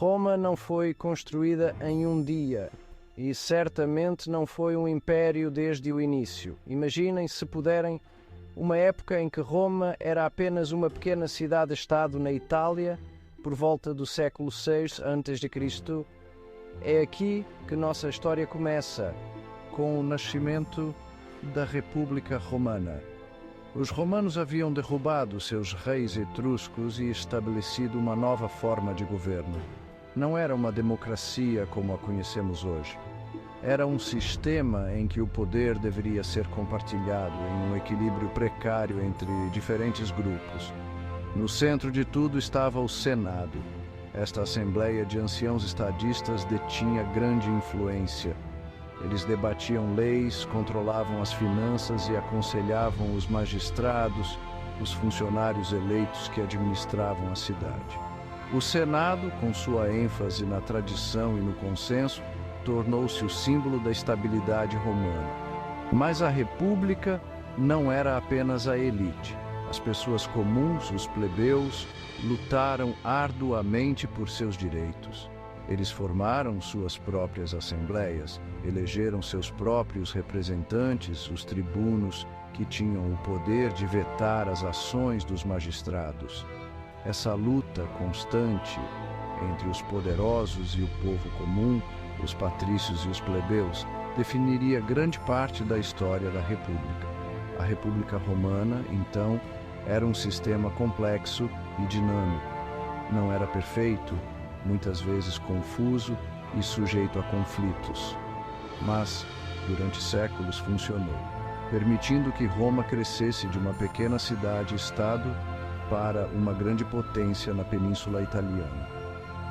Roma não foi construída em um dia e certamente não foi um império desde o início. Imaginem, se puderem, uma época em que Roma era apenas uma pequena cidade-estado na Itália, por volta do século VI a.C. É aqui que nossa história começa, com o nascimento da República Romana. Os romanos haviam derrubado seus reis etruscos e estabelecido uma nova forma de governo. Não era uma democracia como a conhecemos hoje. Era um sistema em que o poder deveria ser compartilhado em um equilíbrio precário entre diferentes grupos. No centro de tudo estava o Senado. Esta assembleia de anciãos estadistas detinha grande influência. Eles debatiam leis, controlavam as finanças e aconselhavam os magistrados, os funcionários eleitos que administravam a cidade. O Senado, com sua ênfase na tradição e no consenso, tornou-se o símbolo da estabilidade romana. Mas a República não era apenas a elite. As pessoas comuns, os plebeus, lutaram arduamente por seus direitos. Eles formaram suas próprias assembleias, elegeram seus próprios representantes, os tribunos, que tinham o poder de vetar as ações dos magistrados. Essa luta constante entre os poderosos e o povo comum, os patrícios e os plebeus, definiria grande parte da história da República. A República Romana, então, era um sistema complexo e dinâmico. Não era perfeito, muitas vezes confuso e sujeito a conflitos. Mas, durante séculos, funcionou, permitindo que Roma crescesse de uma pequena cidade-estado para uma grande potência na Península Italiana.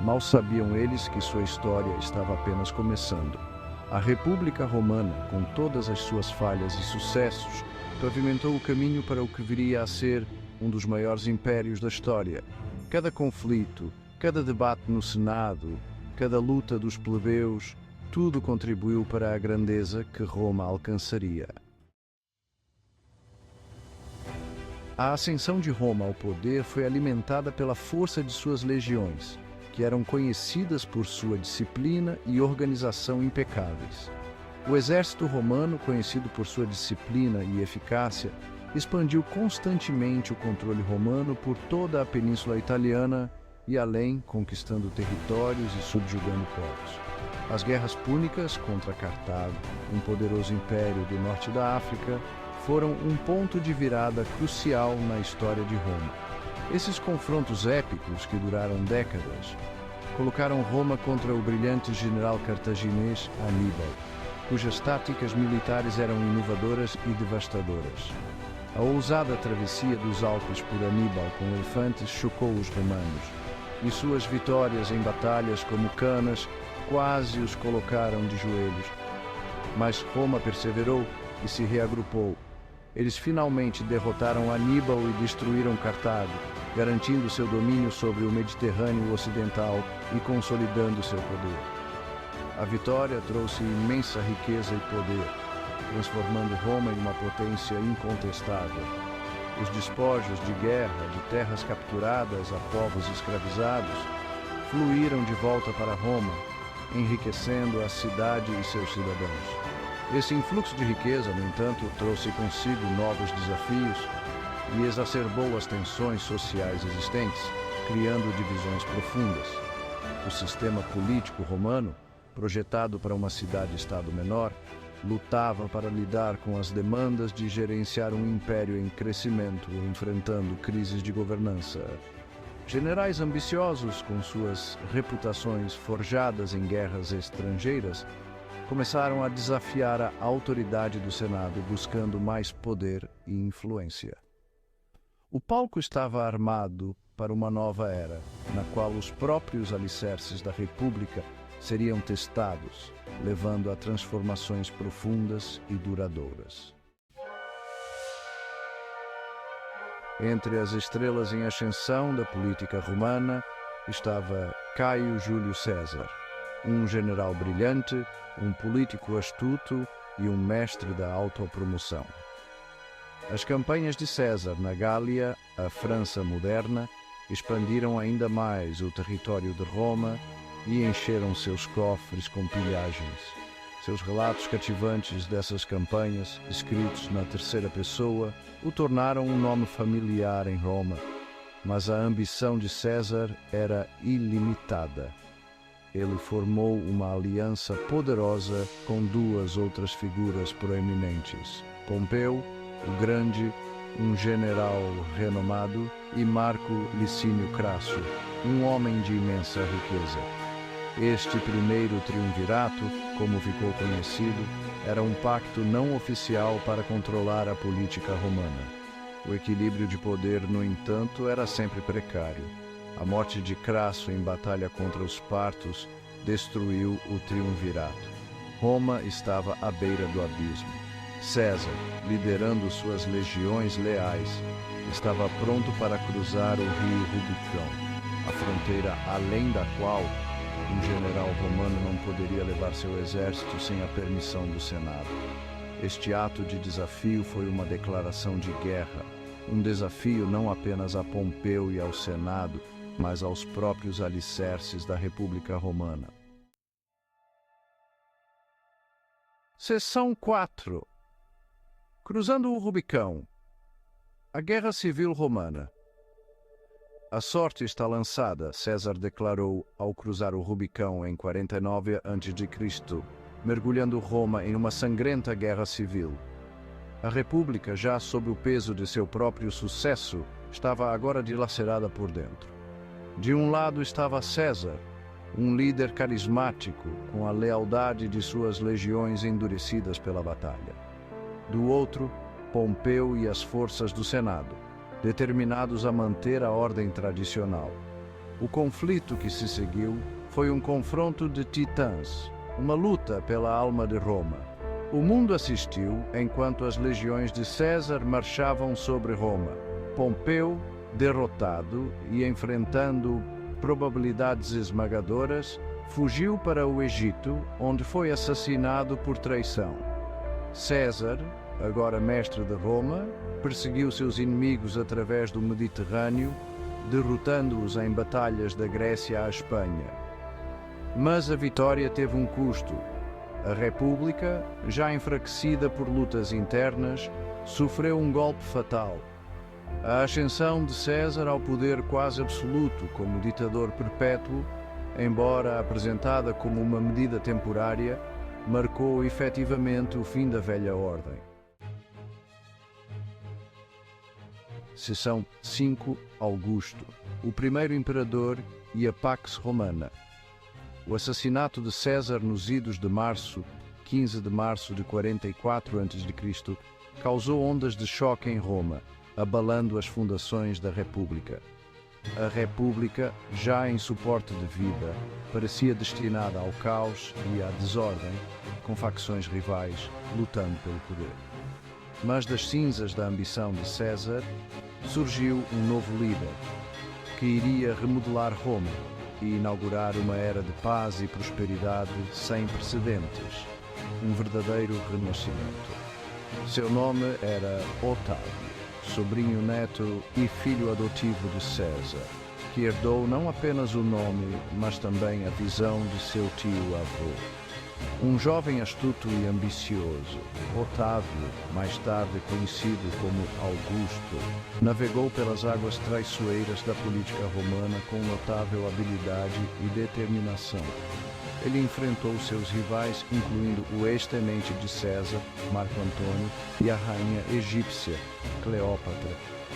Mal sabiam eles que sua história estava apenas começando. A República Romana, com todas as suas falhas e sucessos, pavimentou o caminho para o que viria a ser um dos maiores impérios da história. Cada conflito, cada debate no Senado, cada luta dos plebeus, tudo contribuiu para a grandeza que Roma alcançaria. A ascensão de Roma ao poder foi alimentada pela força de suas legiões, que eram conhecidas por sua disciplina e organização impecáveis. O exército romano, conhecido por sua disciplina e eficácia, expandiu constantemente o controle romano por toda a Península Italiana e além, conquistando territórios e subjugando povos. As guerras púnicas contra Cartago, um poderoso império do norte da África, foram um ponto de virada crucial na história de Roma. Esses confrontos épicos, que duraram décadas, colocaram Roma contra o brilhante general cartaginês Aníbal, cujas táticas militares eram inovadoras e devastadoras. A ousada travessia dos Alpes por Aníbal com elefantes chocou os romanos, e suas vitórias em batalhas como Canas quase os colocaram de joelhos. Mas Roma perseverou e se reagrupou. Eles finalmente derrotaram Aníbal e destruíram Cartago, garantindo seu domínio sobre o Mediterrâneo Ocidental e consolidando seu poder. A vitória trouxe imensa riqueza e poder, transformando Roma em uma potência incontestável. Os despojos de guerra de terras capturadas a povos escravizados fluíram de volta para Roma, enriquecendo a cidade e seus cidadãos. Esse influxo de riqueza, no entanto, trouxe consigo novos desafios e exacerbou as tensões sociais existentes, criando divisões profundas. O sistema político romano, projetado para uma cidade-estado menor, lutava para lidar com as demandas de gerenciar um império em crescimento, enfrentando crises de governança. Generais ambiciosos, com suas reputações forjadas em guerras estrangeiras, começaram a desafiar a autoridade do Senado, buscando mais poder e influência. O palco estava armado para uma nova era, na qual os próprios alicerces da República seriam testados, levando a transformações profundas e duradouras. Entre as estrelas em ascensão da política romana estava Caio Júlio César, um general brilhante, um político astuto e um mestre da autopromoção. As campanhas de César na Gália, a França moderna, expandiram ainda mais o território de Roma e encheram seus cofres com pilhagens. Seus relatos cativantes dessas campanhas, escritos na terceira pessoa, o tornaram um nome familiar em Roma. Mas a ambição de César era ilimitada. Ele formou uma aliança poderosa com duas outras figuras proeminentes: Pompeu, o Grande, um general renomado, e Marco Licínio Crasso, um homem de imensa riqueza. Este primeiro triunvirato, como ficou conhecido, era um pacto não oficial para controlar a política romana. O equilíbrio de poder, no entanto, era sempre precário. A morte de Crasso em batalha contra os partos destruiu o triunvirato. Roma estava à beira do abismo. César, liderando suas legiões leais, estava pronto para cruzar o rio Rubicão, a fronteira além da qual um general romano não poderia levar seu exército sem a permissão do Senado. Este ato de desafio foi uma declaração de guerra, um desafio não apenas a Pompeu e ao Senado, mas aos próprios alicerces da República Romana. Seção 4. Cruzando o Rubicão. A Guerra Civil Romana. A sorte está lançada, César declarou ao cruzar o Rubicão em 49 a.C., mergulhando Roma em uma sangrenta guerra civil. A República, já sob o peso de seu próprio sucesso, estava agora dilacerada por dentro. De um lado estava César, um líder carismático, com a lealdade de suas legiões endurecidas pela batalha. Do outro, Pompeu e as forças do Senado, determinados a manter a ordem tradicional. O conflito que se seguiu foi um confronto de titãs, uma luta pela alma de Roma. O mundo assistiu enquanto as legiões de César marchavam sobre Roma. Pompeu, derrotado e enfrentando probabilidades esmagadoras, fugiu para o Egito, onde foi assassinado por traição. César, agora mestre de Roma, perseguiu seus inimigos através do Mediterrâneo, derrotando-os em batalhas da Grécia à Espanha. Mas a vitória teve um custo. A República, já enfraquecida por lutas internas, sofreu um golpe fatal. A ascensão de César ao poder quase absoluto como ditador perpétuo, embora apresentada como uma medida temporária, marcou efetivamente o fim da velha ordem. Seção 5. Augusto, o primeiro imperador e a Pax Romana. O assassinato de César nos idos de março, 15 de março de 44 a.C., causou ondas de choque em Roma, abalando as fundações da República. A República, já em suporte de vida, parecia destinada ao caos e à desordem, com facções rivais lutando pelo poder. Mas das cinzas da ambição de César, surgiu um novo líder, que iria remodelar Roma e inaugurar uma era de paz e prosperidade sem precedentes, um verdadeiro renascimento. Seu nome era Otávio, sobrinho neto e filho adotivo de César, que herdou não apenas o nome, mas também a visão de seu tio-avô. Um jovem astuto e ambicioso, Otávio, mais tarde conhecido como Augusto, navegou pelas águas traiçoeiras da política romana com notável habilidade e determinação. Ele enfrentou seus rivais, incluindo o ex-tenente de César, Marco Antônio, e a rainha egípcia, Cleópatra,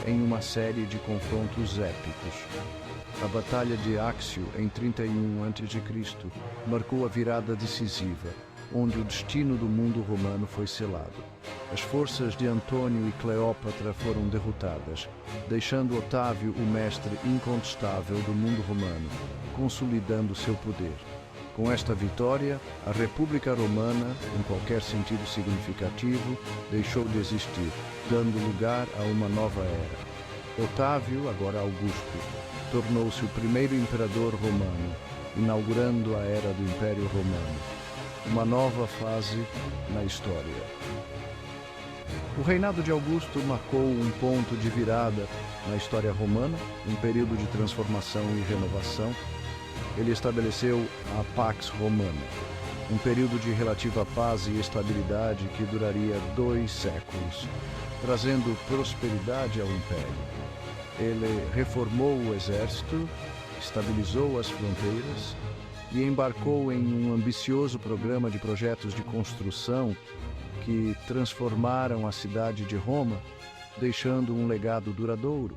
em uma série de confrontos épicos. A Batalha de Áxio, em 31 a.C., marcou a virada decisiva, onde o destino do mundo romano foi selado. As forças de Antônio e Cleópatra foram derrotadas, deixando Otávio o mestre incontestável do mundo romano, consolidando seu poder. Com esta vitória, a República Romana, em qualquer sentido significativo, deixou de existir, dando lugar a uma nova era. Otávio, agora Augusto, tornou-se o primeiro imperador romano, inaugurando a era do Império Romano, uma nova fase na história. O reinado de Augusto marcou um ponto de virada na história romana, um período de transformação e renovação. Ele estabeleceu a Pax Romana, um período de relativa paz e estabilidade que duraria 2 séculos, trazendo prosperidade ao império. Ele reformou o exército, estabilizou as fronteiras e embarcou em um ambicioso programa de projetos de construção que transformaram a cidade de Roma, deixando um legado duradouro.